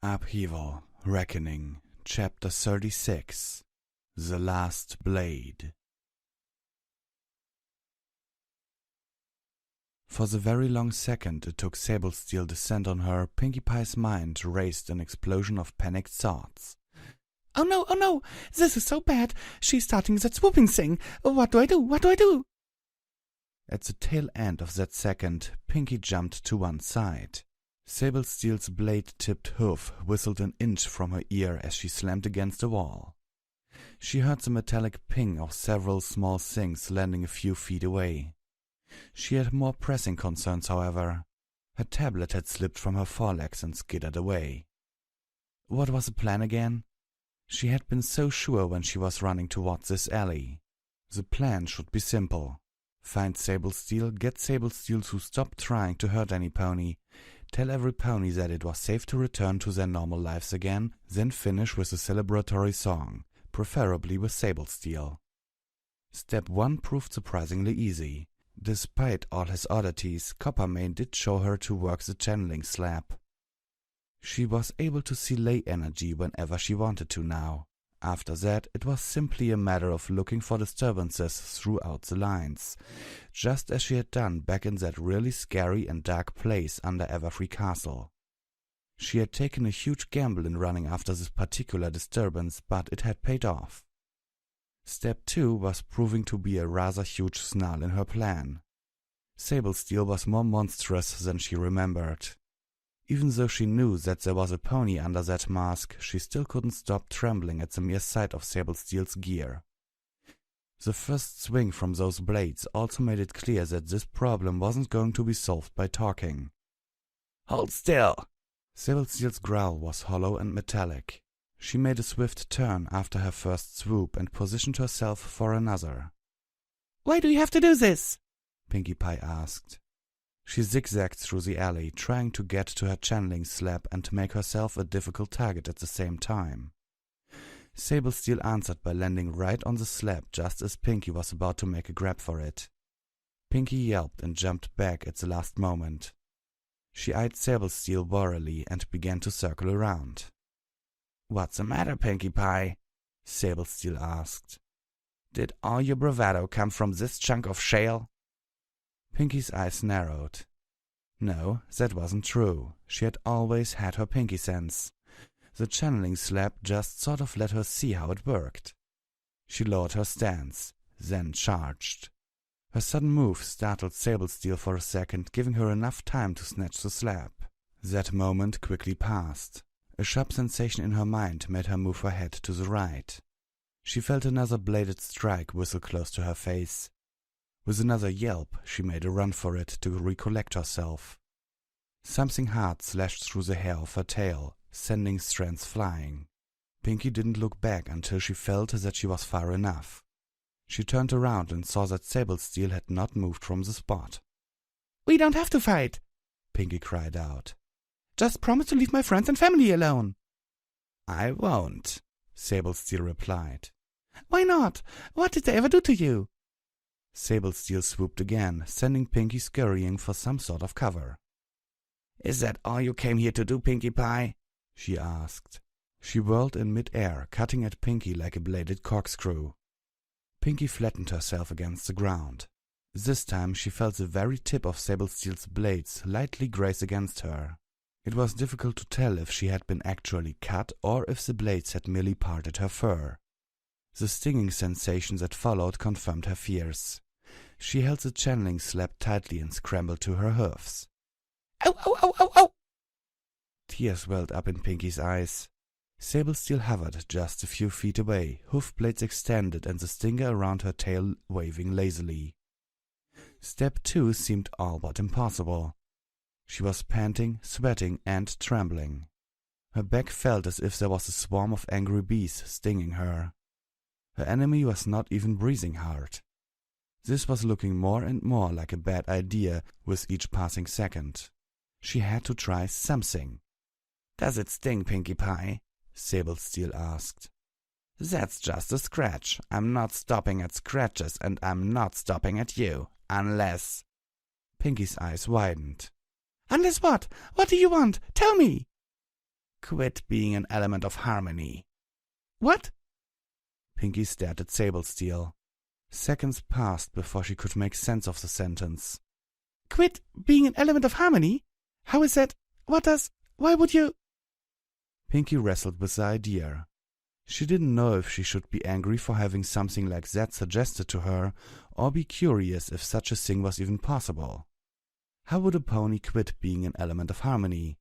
Upheaval, Reckoning, Chapter 36, The Last Blade. For the very long second it took Sable's steel descent on her, Pinkie Pie's mind raced an explosion of panicked thoughts. Oh no, this is so bad. She's starting that swooping thing. What do I do? At the tail end of that second, Pinkie jumped to one side. Sable Steel's blade-tipped hoof whistled an inch from her ear as she slammed against the wall. She heard the metallic ping of several small things landing a few feet away. She had more pressing concerns, however. Her tablet had slipped from her forelegs and skittered away. What was the plan again? She had been so sure when she was running towards this alley. The plan should be simple. Find Sable Steel, get Sable Steel to stop trying to hurt any pony, tell every pony that it was safe to return to their normal lives again, then finish with a celebratory song, preferably with Sable Steel. Step 1 proved surprisingly easy. Despite all his oddities, Coppermane did show her to work the channeling slab. She was able to see ley energy whenever she wanted to now. After that, it was simply a matter of looking for disturbances throughout the lines, just as she had done back in that really scary and dark place under Everfree Castle. She had taken a huge gamble in running after this particular disturbance, but it had paid off. Step 2 was proving to be a rather huge snarl in her plan. Sable Steel was more monstrous than she remembered. Even though she knew that there was a pony under that mask, she still couldn't stop trembling at the mere sight of Sable Steel's gear. The first swing from those blades also made it clear that this problem wasn't going to be solved by talking. Hold still! Sable Steel's growl was hollow and metallic. She made a swift turn after her first swoop and positioned herself for another. Why do you have to do this? Pinkie Pie asked. She zigzagged through the alley, trying to get to her channeling slab and to make herself a difficult target at the same time. Sable Steel answered by landing right on the slab just as Pinkie was about to make a grab for it. Pinkie yelped and jumped back at the last moment. She eyed Sable Steel warily and began to circle around. What's the matter, Pinkie Pie? Sable Steel asked. Did all your bravado come from this chunk of shale? Pinkie's eyes narrowed. No, that wasn't true. She had always had her Pinkie sense. The channeling slab just sort of let her see how it worked. She lowered her stance, then charged. Her sudden move startled Sable Steel for a second, giving her enough time to snatch the slab. That moment quickly passed. A sharp sensation in her mind made her move her head to the right. She felt another bladed strike whistle close to her face. With another yelp, she made a run for it to recollect herself. Something hard slashed through the hair of her tail, sending strands flying. Pinkie didn't look back until she felt that she was far enough. She turned around and saw that Sable Steel had not moved from the spot. We don't have to fight, Pinkie cried out. Just promise to leave my friends and family alone. I won't, Sable Steel replied. Why not? What did they ever do to you? Sable Steel swooped again, sending Pinkie scurrying for some sort of cover. Is that all you came here to do, Pinkie Pie? She asked. She whirled in mid-air, cutting at Pinkie like a bladed corkscrew. Pinkie flattened herself against the ground. This time she felt the very tip of Sable Steel's blades lightly graze against her. It was difficult to tell if she had been actually cut or if the blades had merely parted her fur. The stinging sensation that followed confirmed her fears. She held the channeling slab tightly and scrambled to her hoofs. Ow, ow, ow, ow, ow! Tears welled up in Pinkie's eyes. Sable Steel hovered just a few feet away, hoof blades extended and the stinger around her tail waving lazily. Step 2 seemed all but impossible. She was panting, sweating, and trembling. Her back felt as if there was a swarm of angry bees stinging her. Her enemy was not even breathing hard. This was looking more and more like a bad idea with each passing second. She had to try something. Does it sting, Pinkie Pie? Sable Steel asked. That's just a scratch. I'm not stopping at scratches, and I'm not stopping at you, unless... Pinkie's eyes widened. Unless what? What do you want? Tell me! Quit being an element of harmony. What? Pinky stared at Sablesteel. Seconds passed before she could make sense of the sentence. Quit being an element of harmony? How is that? Why would you? Pinky wrestled with the idea. She didn't know if she should be angry for having something like that suggested to her, or be curious if such a thing was even possible. How would a pony quit being an element of harmony?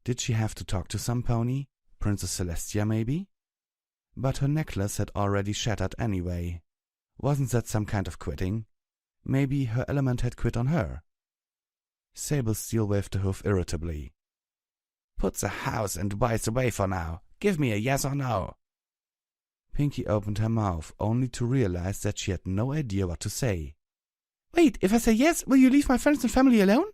Did she have to talk to some pony? Princess Celestia, maybe? But her necklace had already shattered anyway. Wasn't that some kind of quitting? Maybe her element had quit on her. Sablesteel waved the hoof irritably. Put the house and vice away for now. Give me a yes or no. Pinky opened her mouth, only to realize that she had no idea what to say. Wait, if I say yes, will you leave my friends and family alone?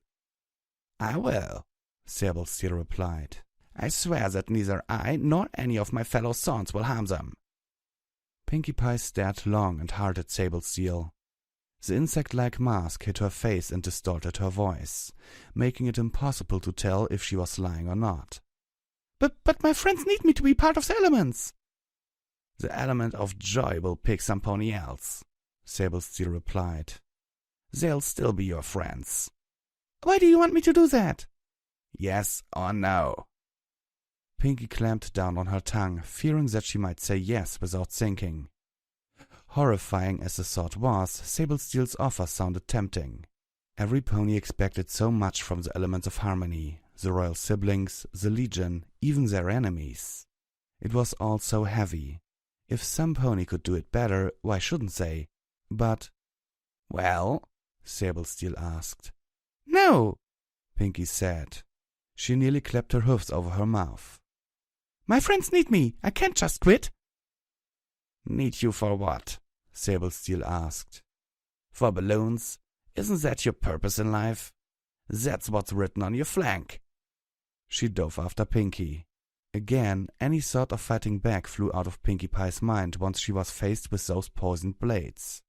I will, Sablesteel replied. I swear that neither I nor any of my fellow sons will harm them. Pinkie Pie stared long and hard at Sablesteel. The insect-like mask hid her face and distorted her voice, making it impossible to tell if she was lying or not. But my friends need me to be part of the elements. The element of joy will pick some pony else, Sablesteel replied. They'll still be your friends. Why do you want me to do that? Yes or no? Pinkie clamped down on her tongue, fearing that she might say yes without thinking. Horrifying as the thought was, Sablesteel's offer sounded tempting. Every pony expected so much from the elements of harmony, the royal siblings, the legion, even their enemies. It was all so heavy. If some pony could do it better, why shouldn't they? But... Well? Sablesteel asked. No, Pinkie said. She nearly clapped her hoofs over her mouth. My friends need me. I can't just quit. Need you for what? Sablesteel asked. For balloons? Isn't that your purpose in life? That's what's written on your flank. She dove after Pinkie. Again, any thought of fighting back flew out of Pinkie Pie's mind once she was faced with those poisoned blades.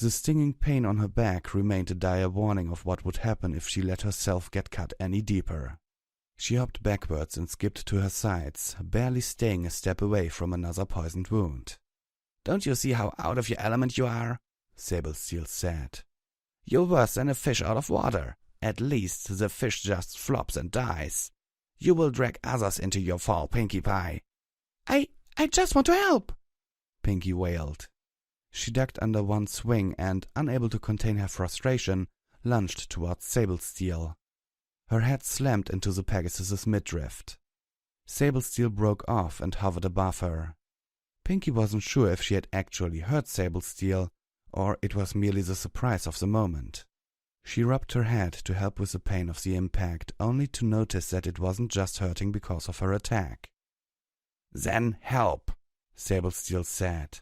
The stinging pain on her back remained a dire warning of what would happen if she let herself get cut any deeper. She hopped backwards and skipped to her sides, barely staying a step away from another poisoned wound. Don't you see how out of your element you are? Sablesteel said. You're worse than a fish out of water. At least the fish just flops and dies. You will drag others into your fall, Pinkie Pie. I just want to help, Pinkie wailed. She ducked under one swing and, unable to contain her frustration, lunged towards Sablesteel. Her head slammed into the Pegasus's midriff. Sablesteel broke off and hovered above her. Pinkie wasn't sure if she had actually hurt Sablesteel, or it was merely the surprise of the moment. She rubbed her head to help with the pain of the impact, only to notice that it wasn't just hurting because of her attack. Then help, Sablesteel said.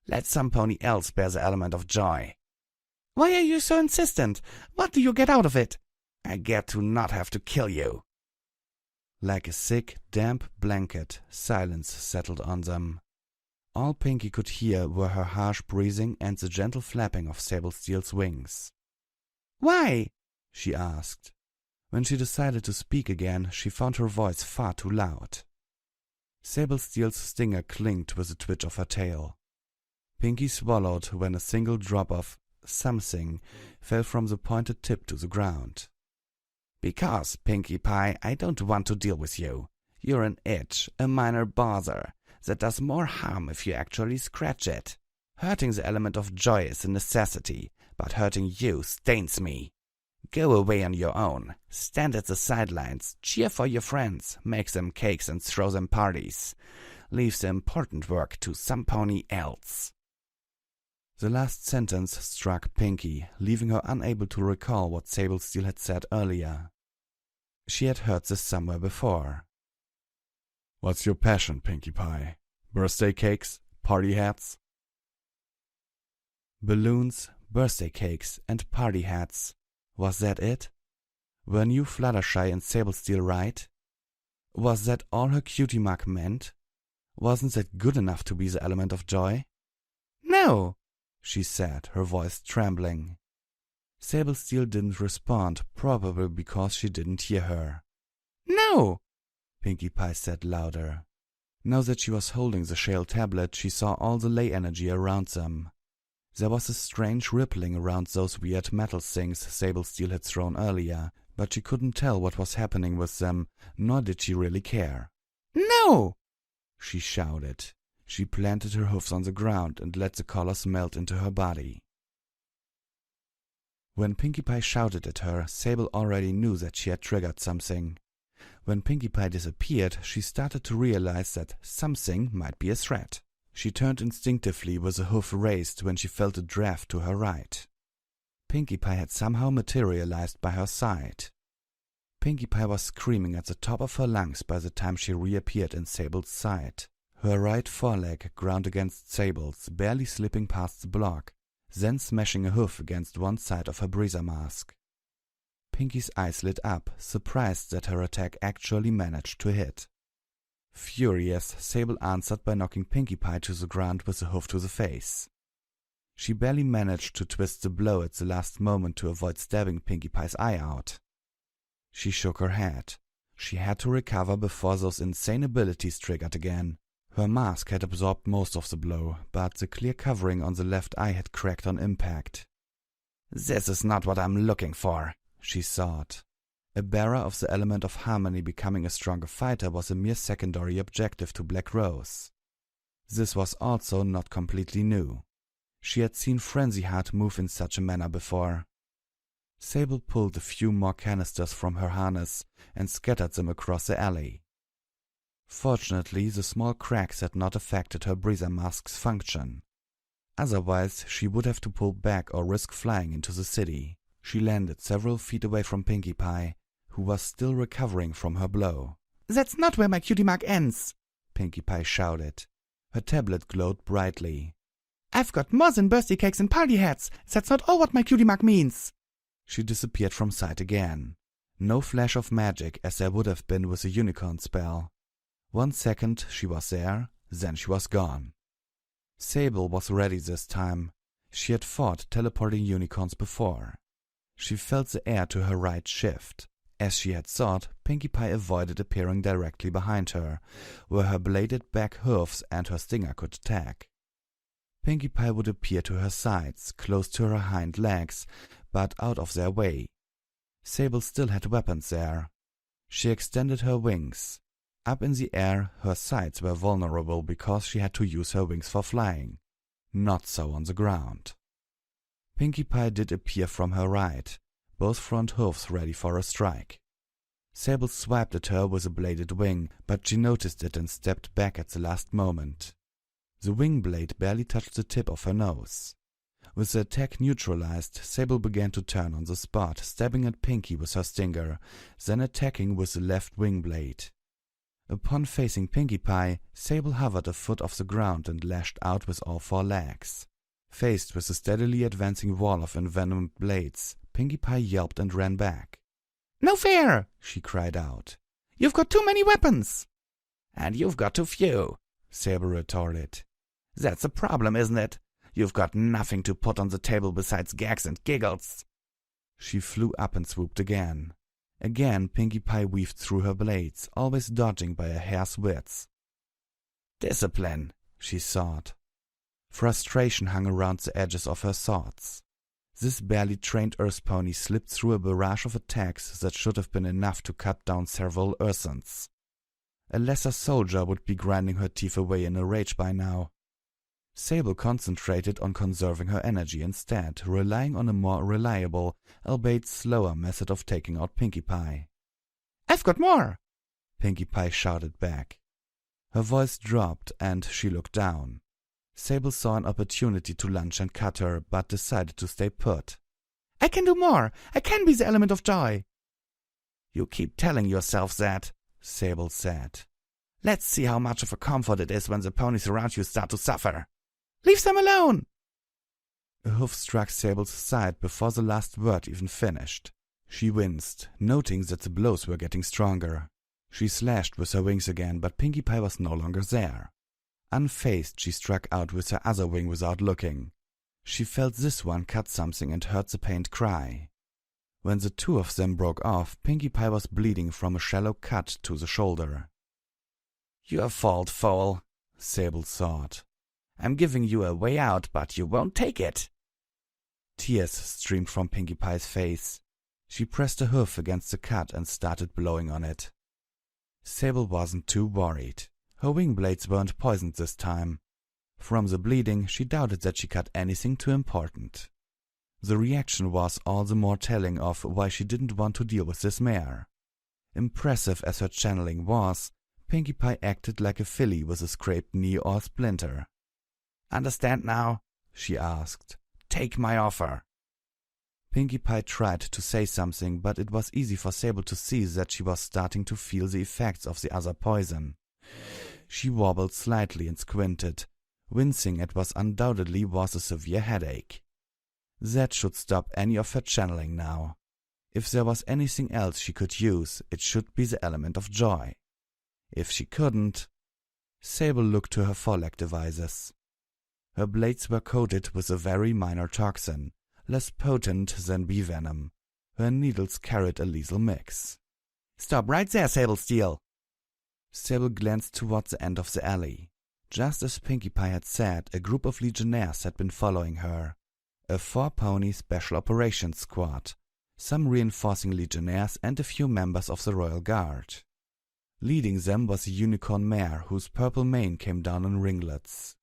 Let some pony else bear the element of joy. Why are you so insistent? What do you get out of it? I get to not have to kill you. Like a thick, damp blanket, silence settled on them. All Pinkie could hear were her harsh breathing and the gentle flapping of Sablesteel's wings. Why? She asked. When she decided to speak again, she found her voice far too loud. Sablesteel's stinger clinked with a twitch of her tail. Pinkie swallowed when a single drop of something fell from the pointed tip to the ground. Because, Pinkie Pie, I don't want to deal with you. You're an itch, a minor bother, that does more harm if you actually scratch it. Hurting the element of joy is a necessity, but hurting you stains me. Go away on your own. Stand at the sidelines, cheer for your friends, make them cakes and throw them parties. Leave the important work to some pony else. The last sentence struck Pinkie, leaving her unable to recall what Sablesteel had said earlier. She had heard this somewhere before. What's your passion, Pinkie Pie? Birthday cakes? Party hats? Balloons, birthday cakes, and party hats. Was that it? Were New Fluttershy and Sablesteel right? Was that all her cutie mark meant? Wasn't that good enough to be the element of joy? No, she said, her voice trembling. Sablesteel didn't respond, probably because she didn't hear her. No, Pinkie Pie said louder. Now that she was holding the shale tablet, she saw all the ley energy around them. There was a strange rippling around those weird metal things Sable Steel had thrown earlier, but she couldn't tell what was happening with them, nor did she really care. "No!" she shouted. She planted her hoofs on the ground and let the colors melt into her body. When Pinkie Pie shouted at her, Sable already knew that she had triggered something. When Pinkie Pie disappeared, she started to realize that something might be a threat. She turned instinctively with a hoof raised when she felt a draft to her right. Pinkie Pie had somehow materialized by her side. Pinkie Pie was screaming at the top of her lungs by the time she reappeared in Sable's side. Her right foreleg ground against Sable's, barely slipping past the block, then smashing a hoof against one side of her breather mask. Pinkie's eyes lit up, surprised that her attack actually managed to hit. Furious, Sable answered by knocking Pinkie Pie to the ground with a hoof to the face. She barely managed to twist the blow at the last moment to avoid stabbing Pinkie Pie's eye out. She shook her head. She had to recover before those insane abilities triggered again. Her mask had absorbed most of the blow, but the clear covering on the left eye had cracked on impact. "This is not what I'm looking for," she thought. A bearer of the element of harmony becoming a stronger fighter was a mere secondary objective to Black Rose. This was also not completely new. She had seen Frenzy Heart move in such a manner before. Sable pulled a few more canisters from her harness and scattered them across the alley. Fortunately, the small cracks had not affected her breather mask's function. Otherwise, she would have to pull back or risk flying into the city. She landed several feet away from Pinkie Pie, who was still recovering from her blow. "That's not where my cutie mark ends," Pinkie Pie shouted. Her tablet glowed brightly. "I've got more than birthday cakes and party hats. That's not all what my cutie mark means." She disappeared from sight again. No flash of magic, as there would have been with a unicorn spell. 1 second she was there, then she was gone. Sable was ready this time. She had fought teleporting unicorns before. She felt the air to her right shift. As she had thought, Pinkie Pie avoided appearing directly behind her, where her bladed back hoofs and her stinger could attack. Pinkie Pie would appear to her sides, close to her hind legs, but out of their way. Sable still had weapons there. She extended her wings. Up in the air, her sides were vulnerable because she had to use her wings for flying. Not so on the ground. Pinkie Pie did appear from her right, both front hoofs ready for a strike. Sable swiped at her with a bladed wing, but she noticed it and stepped back at the last moment. The wing blade barely touched the tip of her nose. With the attack neutralized, Sable began to turn on the spot, stabbing at Pinkie with her stinger, then attacking with the left wing blade. Upon facing Pinkie Pie, Sable hovered a foot off the ground and lashed out with all 4 legs. Faced with a steadily advancing wall of envenomed blades, Pinkie Pie yelped and ran back. "No fair!" she cried out. "You've got too many weapons!" "And you've got too few," Sable retorted. "That's a problem, isn't it? You've got nothing to put on the table besides gags and giggles." She flew up and swooped again. Again, Pinkie Pie weaved through her blades, always dodging by a hair's width. "Discipline," she thought. Frustration hung around the edges of her thoughts. This barely trained Earth pony slipped through a barrage of attacks that should have been enough to cut down several Earthans. A lesser soldier would be grinding her teeth away in a rage by now. Sable concentrated on conserving her energy instead, relying on a more reliable, albeit slower method of taking out Pinkie Pie. "I've got more!" Pinkie Pie shouted back. Her voice dropped and she looked down. Sable saw an opportunity to lunge and cut her, but decided to stay put. "I can do more! I can be the element of joy!" "You keep telling yourself that," Sable said. "Let's see how much of a comfort it is when the ponies around you start to suffer." "Leave them alone!" A hoof struck Sable's side before the last word even finished. She winced, noting that the blows were getting stronger. She slashed with her wings again, but Pinkie Pie was no longer there. Unfazed, she struck out with her other wing without looking. She felt this one cut something and heard the pained cry. When the 2 of them broke off, Pinkie Pie was bleeding from a shallow cut to the shoulder. "Your fault, fool," Sable thought. "I'm giving you a way out, but you won't take it." Tears streamed from Pinkie Pie's face. She pressed a hoof against the cut and started blowing on it. Sable wasn't too worried. Her wing blades weren't poisoned this time. From the bleeding, she doubted that she cut anything too important. The reaction was all the more telling of why she didn't want to deal with this mare. Impressive as her channeling was, Pinkie Pie acted like a filly with a scraped knee or splinter. "Understand now?" she asked. "Take my offer." Pinkie Pie tried to say something, but it was easy for Sable to see that she was starting to feel the effects of the other poison. She wobbled slightly and squinted, wincing at what undoubtedly was a severe headache. That should stop any of her channeling now. If there was anything else she could use, it should be the element of joy. If she couldn't... Sable looked to her foreleg devices. Her blades were coated with a very minor toxin, less potent than bee venom. Her needles carried a lethal mix. "Stop right there, Sable Steel." Sable glanced toward the end of the alley. Just as Pinkie Pie had said, a group of legionnaires had been following her. A 4-pony special operations squad, some reinforcing legionnaires and a few members of the Royal Guard. Leading them was a unicorn mare whose purple mane came down in ringlets.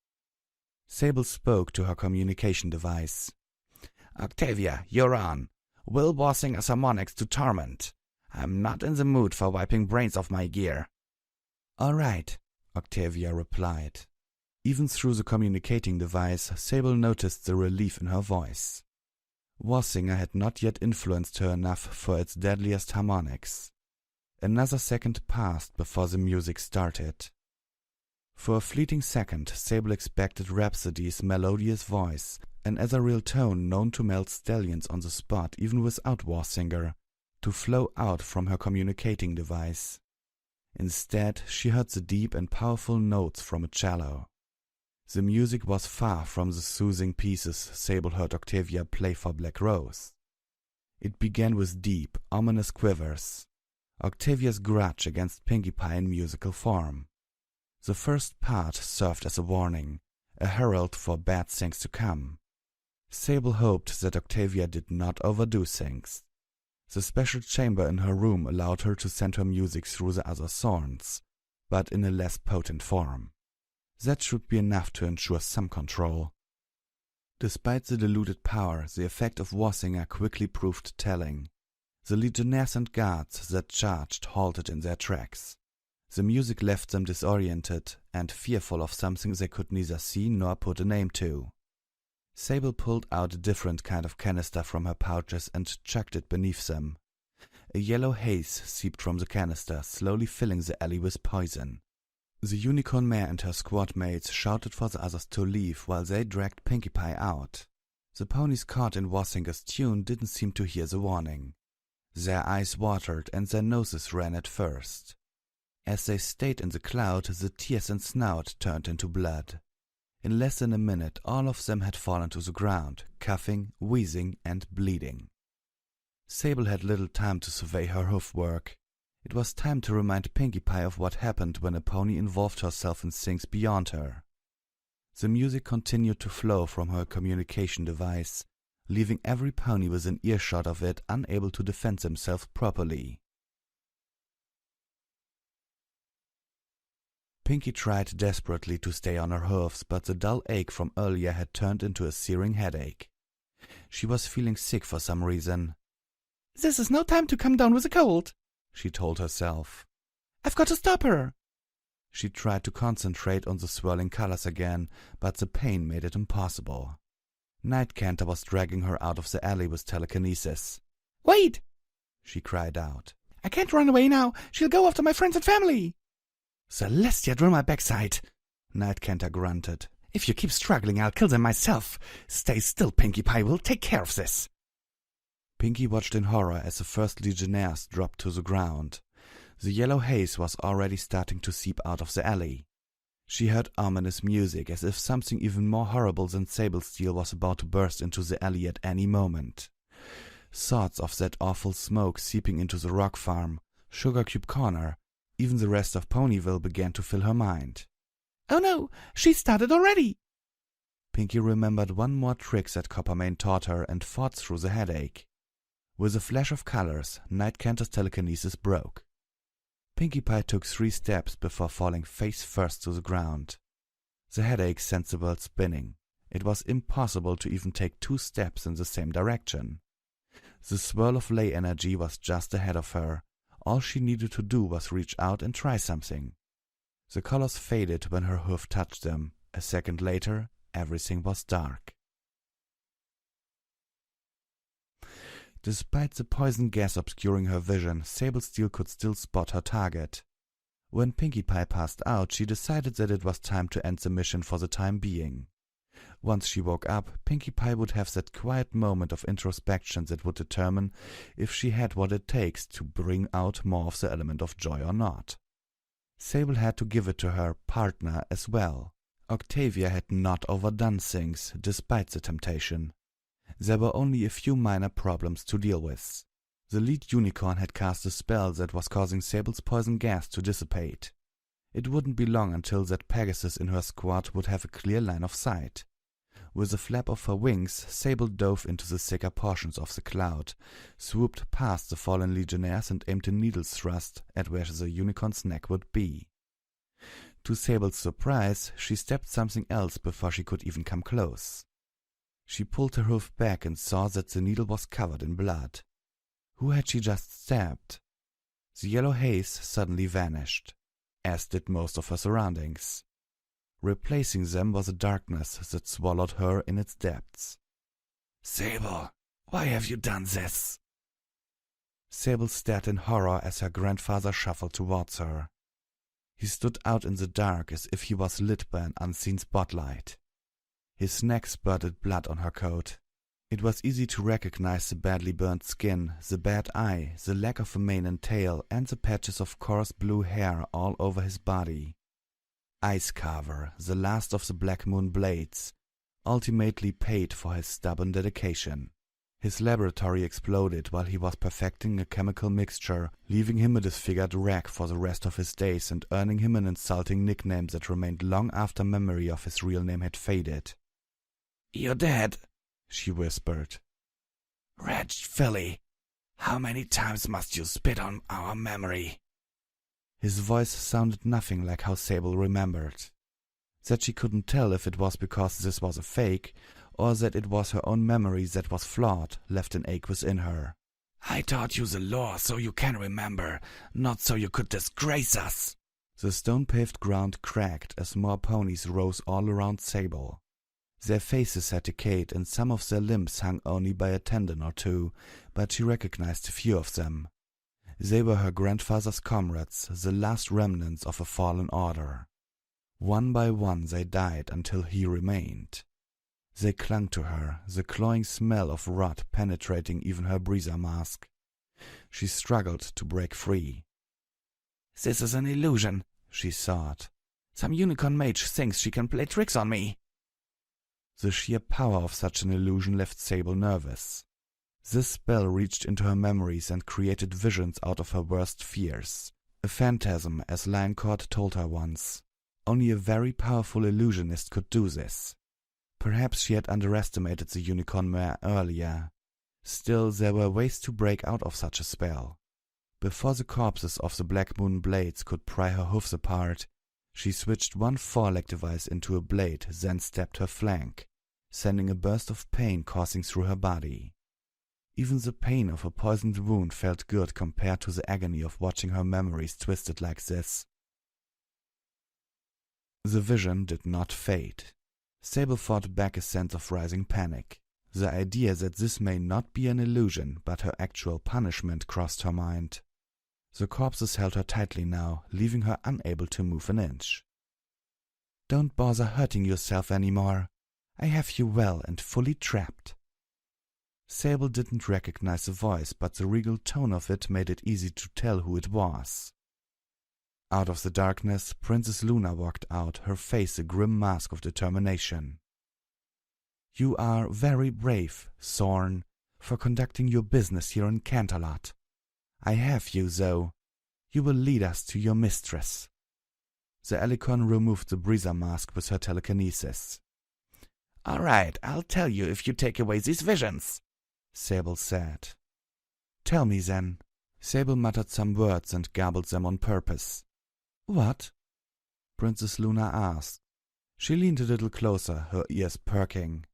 Sable spoke to her communication device. "Octavia, you're on. Will Warsinger harmonics to Torment. I'm not in the mood for wiping brains off my gear." "All right," Octavia replied. Even through the communicating device, Sable noticed the relief in her voice. Warsinger had not yet influenced her enough for its deadliest harmonics. Another second passed before the music started. For a fleeting second, Sable expected Rhapsody's melodious voice, an ethereal tone known to melt stallions on the spot even without Warsinger, to flow out from her communicating device. Instead, she heard the deep and powerful notes from a cello. The music was far from the soothing pieces Sable heard Octavia play for Black Rose. It began with deep, ominous quivers, Octavia's grudge against Pinkie Pie in musical form. The first part served as a warning, a herald for bad things to come. Sable hoped that Octavia did not overdo things. The special chamber in her room allowed her to send her music through the other thorns, but in a less potent form. That should be enough to ensure some control. Despite the diluted power, the effect of Warsinger quickly proved telling. The legionnaires and guards that charged halted in their tracks. The music left them disoriented and fearful of something they could neither see nor put a name to. Sable pulled out a different kind of canister from her pouches and chucked it beneath them. A yellow haze seeped from the canister, slowly filling the alley with poison. The unicorn mare and her squad mates shouted for the others to leave while they dragged Pinkie Pie out. The ponies caught in Warsinger's tune didn't seem to hear the warning. Their eyes watered and their noses ran at first. As they stayed in the cloud, the tears and snout turned into blood. In less than a minute, all of them had fallen to the ground, coughing, wheezing, and bleeding. Sable had little time to survey her hoofwork. It was time to remind Pinkie Pie of what happened when a pony involved herself in things beyond her. The music continued to flow from her communication device, leaving every pony within earshot of it unable to defend themselves properly. Pinkie tried desperately to stay on her hoofs, but the dull ache from earlier had turned into a searing headache. She was feeling sick for some reason. "This is no time to come down with a cold," she told herself. "I've got to stop her." She tried to concentrate on the swirling colors again, but the pain made it impossible. Night Canter was dragging her out of the alley with telekinesis. "Wait!" she cried out. "I can't run away now. She'll go after my friends and family." "Celestia, drill my backside," Night Canter grunted. "If you keep struggling, I'll kill them myself. Stay still, Pinkie Pie. We'll take care of this." Pinkie watched in horror as the first legionnaires dropped to the ground. The yellow haze was already starting to seep out of the alley. She heard ominous music, as if something even more horrible than sable steel was about to burst into the alley at any moment. Thoughts of that awful smoke seeping into the rock farm, Sugar Cube Corner, Even the rest of Ponyville began to fill her mind. Oh no, she started already! Pinkie remembered one more trick that Coppermane taught her and fought through the headache. With a flash of colors, Night Canter's telekinesis broke. Pinkie Pie took 3 steps before falling face first to the ground. The headache sent the world spinning. It was impossible to even take 2 steps in the same direction. The swirl of ley energy was just ahead of her. All she needed to do was reach out and try something. The colors faded when her hoof touched them. A second later, everything was dark. Despite the poison gas obscuring her vision, Sablesteel could still spot her target. When Pinkie Pie passed out, she decided that it was time to end the mission for the time being. Once she woke up, Pinkie Pie would have that quiet moment of introspection that would determine if she had what it takes to bring out more of the element of joy or not. Sable had to give it to her partner as well. Octavia had not overdone things, despite the temptation. There were only a few minor problems to deal with. The lead unicorn had cast a spell that was causing Sable's poison gas to dissipate. It wouldn't be long until that Pegasus in her squad would have a clear line of sight. With a flap of her wings, Sable dove into the thicker portions of the cloud, swooped past the fallen legionnaires and aimed a needle's thrust at where the unicorn's neck would be. To Sable's surprise, she stepped something else before she could even come close. She pulled her hoof back and saw that the needle was covered in blood. Who had she just stabbed? The yellow haze suddenly vanished, as did most of her surroundings. Replacing them was a darkness that swallowed her in its depths. Sable, why have you done this? Sable stared in horror as her grandfather shuffled towards her. He stood out in the dark as if he was lit by an unseen spotlight. His neck spurted blood on her coat. It was easy to recognize the badly burnt skin, the bad eye, the lack of a mane and tail, and the patches of coarse blue hair all over his body. Ice Carver, the last of the Black Moon Blades, ultimately paid for his stubborn dedication. His laboratory exploded while he was perfecting a chemical mixture, leaving him a disfigured wreck for the rest of his days and earning him an insulting nickname that remained long after memory of his real name had faded. You're dead, she whispered. Wretched filly, how many times must you spit on our memory? His voice sounded nothing like how Sable remembered. That she couldn't tell if it was because this was a fake, or that it was her own memory that was flawed, left an ache within her. I taught you the lore so you can remember, not so you could disgrace us. The stone-paved ground cracked as more ponies rose all around Sable. Their faces had decayed and some of their limbs hung only by a tendon or two, but she recognized a few of them. They were her grandfather's comrades, the last remnants of a fallen order. One by one they died until he remained. They clung to her, the cloying smell of rot penetrating even her breather mask. She struggled to break free. This is an illusion, she thought. Some unicorn mage thinks she can play tricks on me. The sheer power of such an illusion left Sable nervous. This spell reached into her memories and created visions out of her worst fears. A phantasm, as Lioncourt told her once. Only a very powerful illusionist could do this. Perhaps she had underestimated the unicorn mare earlier. Still, there were ways to break out of such a spell. Before the corpses of the Black Moon Blades could pry her hoofs apart, she switched one foreleg device into a blade, then stabbed her flank, sending a burst of pain coursing through her body. Even the pain of a poisoned wound felt good compared to the agony of watching her memories twisted like this. The vision did not fade. Sable fought back a sense of rising panic. The idea that this may not be an illusion, but her actual punishment crossed her mind. The corpses held her tightly now, leaving her unable to move an inch. Don't bother hurting yourself anymore. I have you well and fully trapped. Sable didn't recognize the voice, but the regal tone of it made it easy to tell who it was. Out of the darkness, Princess Luna walked out, her face a grim mask of determination. You are very brave, Thorn, for conducting your business here in Canterlot. I have you, though. You will lead us to your mistress." The Alicorn removed the breather mask with her telekinesis. "All right, I'll tell you if you take away these visions," Sable said. "Tell me then." Sable muttered some words and garbled them on purpose. "What?" Princess Luna asked. She leaned a little closer, her ears perking.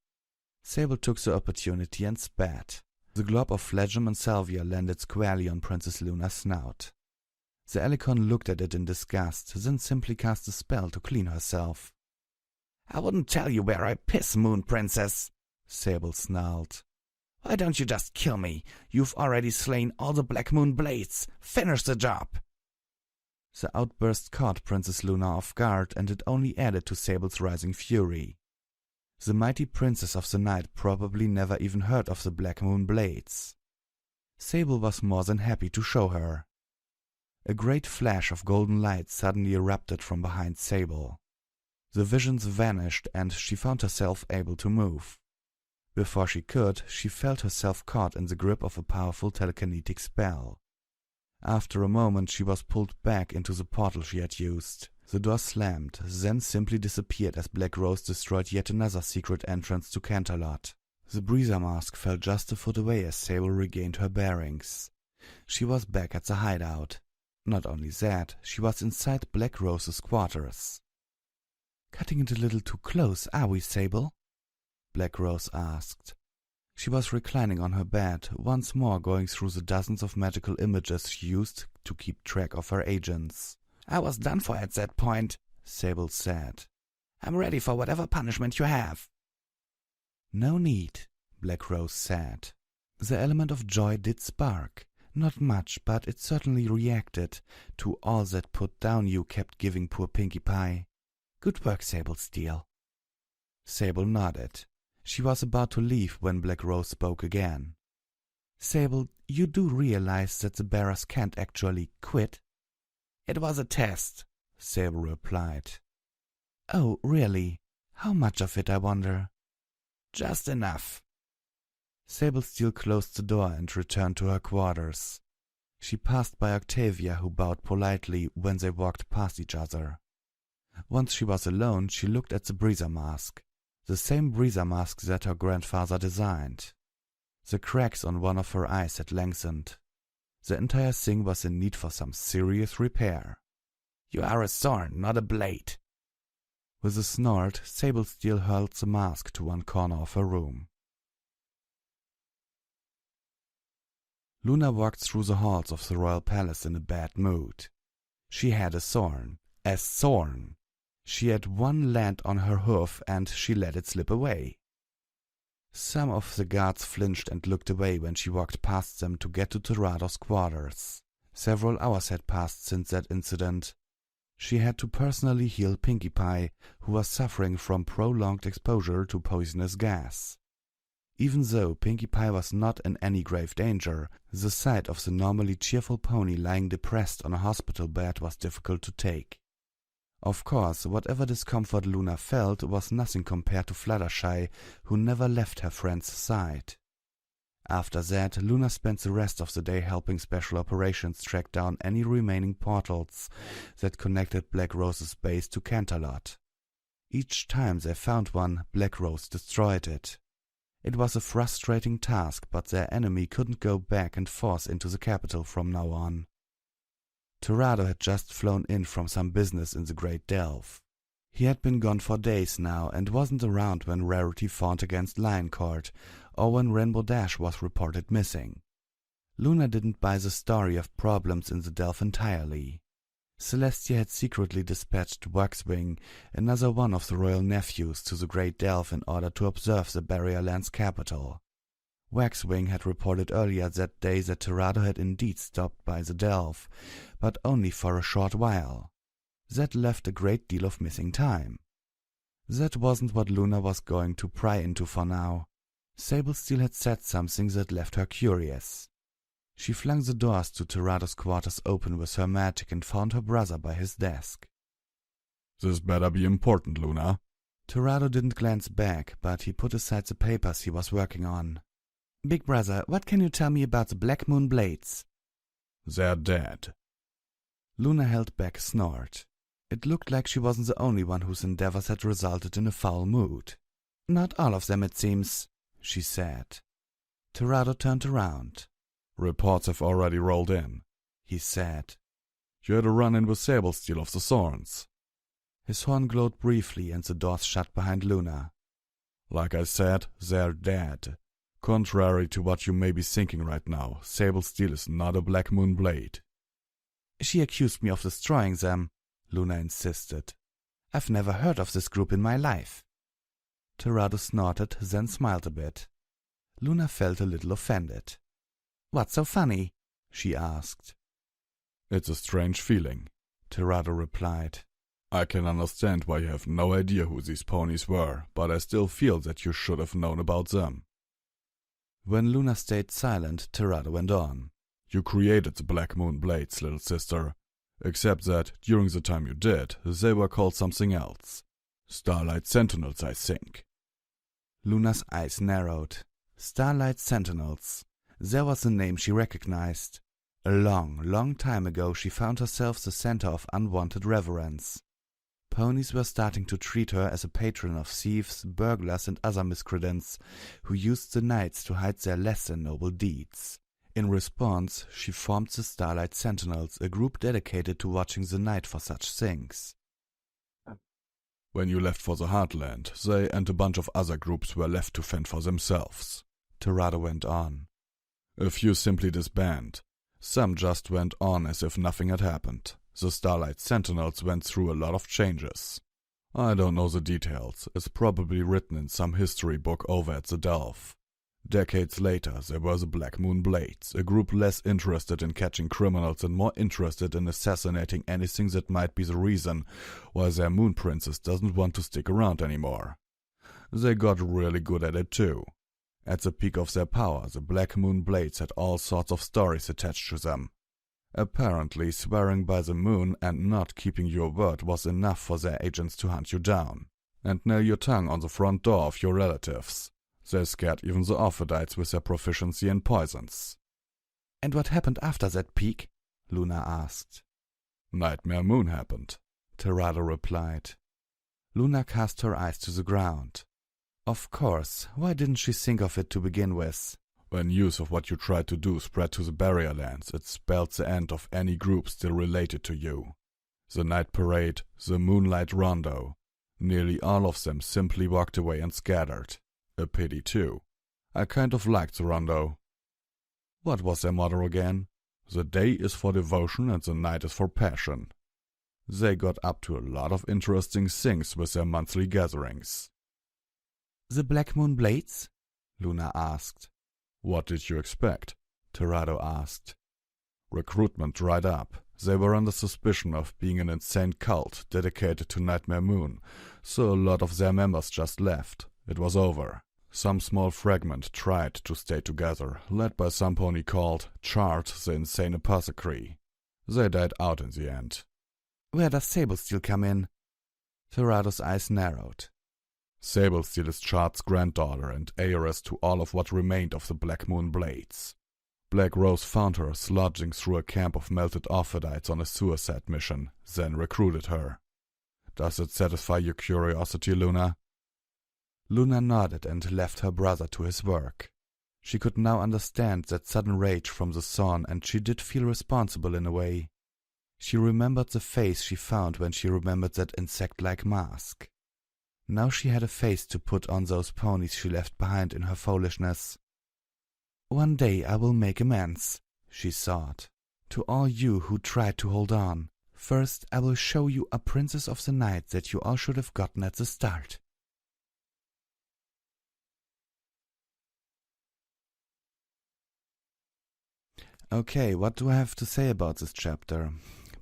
Sable took the opportunity and spat. The glob of phlegm and salvia landed squarely on Princess Luna's snout. The Alicorn looked at it in disgust, then simply cast a spell to clean herself. "I wouldn't tell you where I piss, Moon Princess," Sable snarled. "Why don't you just kill me? You've already slain all the Black Moon Blades. Finish the job." The outburst caught Princess Luna off guard, and it only added to Sable's rising fury. The mighty princess of the night probably never even heard of the Black Moon Blades. Sable was more than happy to show her. A great flash of golden light suddenly erupted from behind Sable. The visions vanished, and she found herself able to move. Before she could, she felt herself caught in the grip of a powerful telekinetic spell. After a moment, she was pulled back into the portal she had used. The door slammed, then simply disappeared as Black Rose destroyed yet another secret entrance to Canterlot. The breather mask fell just a foot away as Sable regained her bearings. She was back at the hideout. Not only that, she was inside Black Rose's quarters. "Cutting it a little too close, are we, Sable?" Black Rose asked. She was reclining on her bed, once more going through the dozens of magical images she used to keep track of her agents. "I was done for at that point," Sable said. "I'm ready for whatever punishment you have." "No need," Black Rose said. The element of joy did spark. Not much, but it certainly reacted to all that put down you kept giving poor Pinkie Pie. "Good work, Sable Steel." Sable nodded. She was about to leave when Black Rose spoke again. "Sable, you do realize that the bearers can't actually quit?" "It was a test," Sable replied. "Oh, really? How much of it, I wonder?" "Just enough." Sable Steel closed the door and returned to her quarters. She passed by Octavia, who bowed politely when they walked past each other. Once she was alone, she looked at the breather mask. The same breather mask that her grandfather designed. The cracks on one of her eyes had lengthened. The entire thing was in need for some serious repair. "You are a thorn, not a blade." With a snort, Sable Steel hurled the mask to one corner of her room. Luna walked through the halls of the royal palace in a bad mood. She had a thorn. A thorn! She had one land on her hoof, and she let it slip away. Some of the guards flinched and looked away when she walked past them to get to Terado's quarters. Several hours had passed since that incident. She had to personally heal Pinkie Pie, who was suffering from prolonged exposure to poisonous gas. Even though Pinkie Pie was not in any grave danger, the sight of the normally cheerful pony lying depressed on a hospital bed was difficult to take. Of course, whatever discomfort Luna felt was nothing compared to Fluttershy, who never left her friend's side. After that, Luna spent the rest of the day helping Special Operations track down any remaining portals that connected Black Rose's base to Canterlot. Each time they found one, Black Rose destroyed it. It was a frustrating task, but their enemy couldn't go back and forth into the capital from now on. Terado had just flown in from some business in the Great Delve. He had been gone for days now and wasn't around when Rarity fought against Lioncourt or when Rainbow Dash was reported missing. Luna didn't buy the story of problems in the Delve entirely. Celestia had secretly dispatched Waxwing, another one of the royal nephews, to the Great Delve in order to observe the Barrier Land's capital. Waxwing had reported earlier that day that Terado had indeed stopped by the Delve, but only for a short while. That left a great deal of missing time. That wasn't what Luna was going to pry into for now. Sable Steel had said something that left her curious. She flung the doors to Terado's quarters open with her magic and found her brother by his desk. "This better be important, Luna." Terado didn't glance back, but he put aside the papers he was working on. "Big brother, what can you tell me about the Black Moon Blades?" "They're dead." Luna held back a snort. It looked like she wasn't the only one whose endeavors had resulted in a foul mood. "Not all of them, it seems," she said. Terrado turned around. "Reports have already rolled in," he said. "You had a run-in with Sablesteel of the Thorns." His horn glowed briefly and the doors shut behind Luna. "Like I said, they're dead. Contrary to what you may be thinking right now, Sablesteel is not a Black Moon Blade." "She accused me of destroying them," Luna insisted. "I've never heard of this group in my life." Terrado snorted, then smiled a bit. Luna felt a little offended. "What's so funny?" she asked. "It's a strange feeling," Terrado replied. "I can understand why you have no idea who these ponies were, but I still feel that you should have known about them." When Luna stayed silent, Terrado went on. "You created the Black Moon Blades, little sister. Except that, during the time you did, they were called something else. Starlight Sentinels, I think." Luna's eyes narrowed. Starlight Sentinels. There was a name she recognized. A long, long time ago she found herself the center of unwanted reverence. Ponies were starting to treat her as a patron of thieves, burglars, and other miscreants who used the nights to hide their less than noble deeds. In response, she formed the Starlight Sentinels, a group dedicated to watching the night for such things. "When you left for the Heartland, they and a bunch of other groups were left to fend for themselves," Terrado went on. "A few simply disbanded. Some just went on as if nothing had happened. The Starlight Sentinels went through a lot of changes. I don't know the details. It's probably written in some history book over at the Delve. Decades later, there were the Black Moon Blades, a group less interested in catching criminals and more interested in assassinating anything that might be the reason why their Moon Princess doesn't want to stick around anymore. They got really good at it too. At the peak of their power, the Black Moon Blades had all sorts of stories attached to them. Apparently, swearing by the moon and not keeping your word was enough for their agents to hunt you down and nail your tongue on the front door of your relatives. They scared even the Ophidites with their proficiency in poisons." "And what happened after that peak?" Luna asked. "Nightmare Moon happened," Terrado replied. Luna cast her eyes to the ground. Of course, why didn't she think of it to begin with? "When news of what you tried to do spread to the barrier lands, it spelled the end of any group still related to you. The Night Parade, the Moonlight Rondo, nearly all of them simply walked away and scattered. A pity too. I kind of liked the Rondo." "What was their motto again?" "The day is for devotion and the night is for passion." They got up to a lot of interesting things with their monthly gatherings. "The Black Moon Blades?" Luna asked. "What did you expect?" Terrado asked. "Recruitment dried up. They were under suspicion of being an insane cult dedicated to Nightmare Moon, so a lot of their members just left. It was over. Some small fragment tried to stay together, led by some pony called Chart the Insane Apothecary. They died out in the end." "Where does Sablesteel come in?" Terrado's eyes narrowed. "Sablesteel is Chart's granddaughter and heiress to all of what remained of the Black Moon Blades. Black Rose found her sludging through a camp of melted Ophidites on a suicide mission, then recruited her. Does it satisfy your curiosity, Luna?" Luna nodded and left her brother to his work. She could now understand that sudden rage from the Thorn, and she did feel responsible in a way. She remembered the face she found when she remembered that insect-like mask. Now she had a face to put on those ponies she left behind in her foolishness. "One day I will make amends," she thought, "to all you who tried to hold on. First I will show you a princess of the night that you all should have gotten at the start." Okay, what do I have to say about this chapter?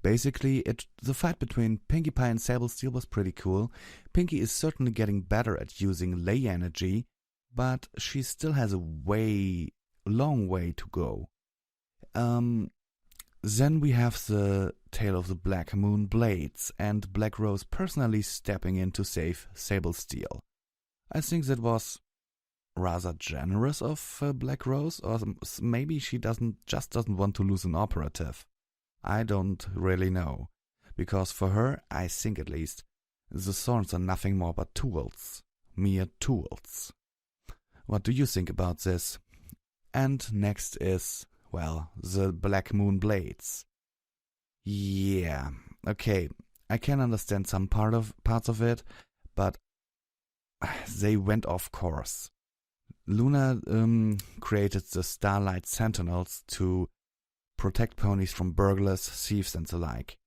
Basically, the fight between Pinkie Pie and Sablesteel was pretty cool. Pinkie is certainly getting better at using ley energy, but she still has a long way to go. Then we have the tale of the Black Moon Blades, and Black Rose personally stepping in to save Sablesteel. I think that was rather generous of Black Rose, or maybe she doesn't want to lose an operative. I don't really know, because for her, I think at least, the thorns are nothing more but tools, mere tools. What do you think about this? And next is, well, the Black Moon Blades. Yeah, okay, I can understand some parts of it, but they went off course. Luna created the Starlight Sentinels to protect ponies from burglars, thieves and the like.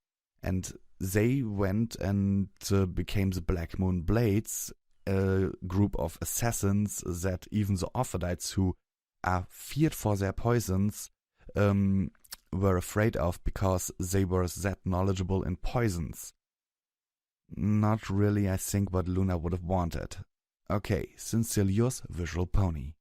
And they went and became the Black Moon Blades, a group of assassins that even the Ophidites, who are feared for their poisons, were afraid of because they were that knowledgeable in poisons. Not really, I think, what Luna would have wanted. Okay, sincerely yours, Visual Pony.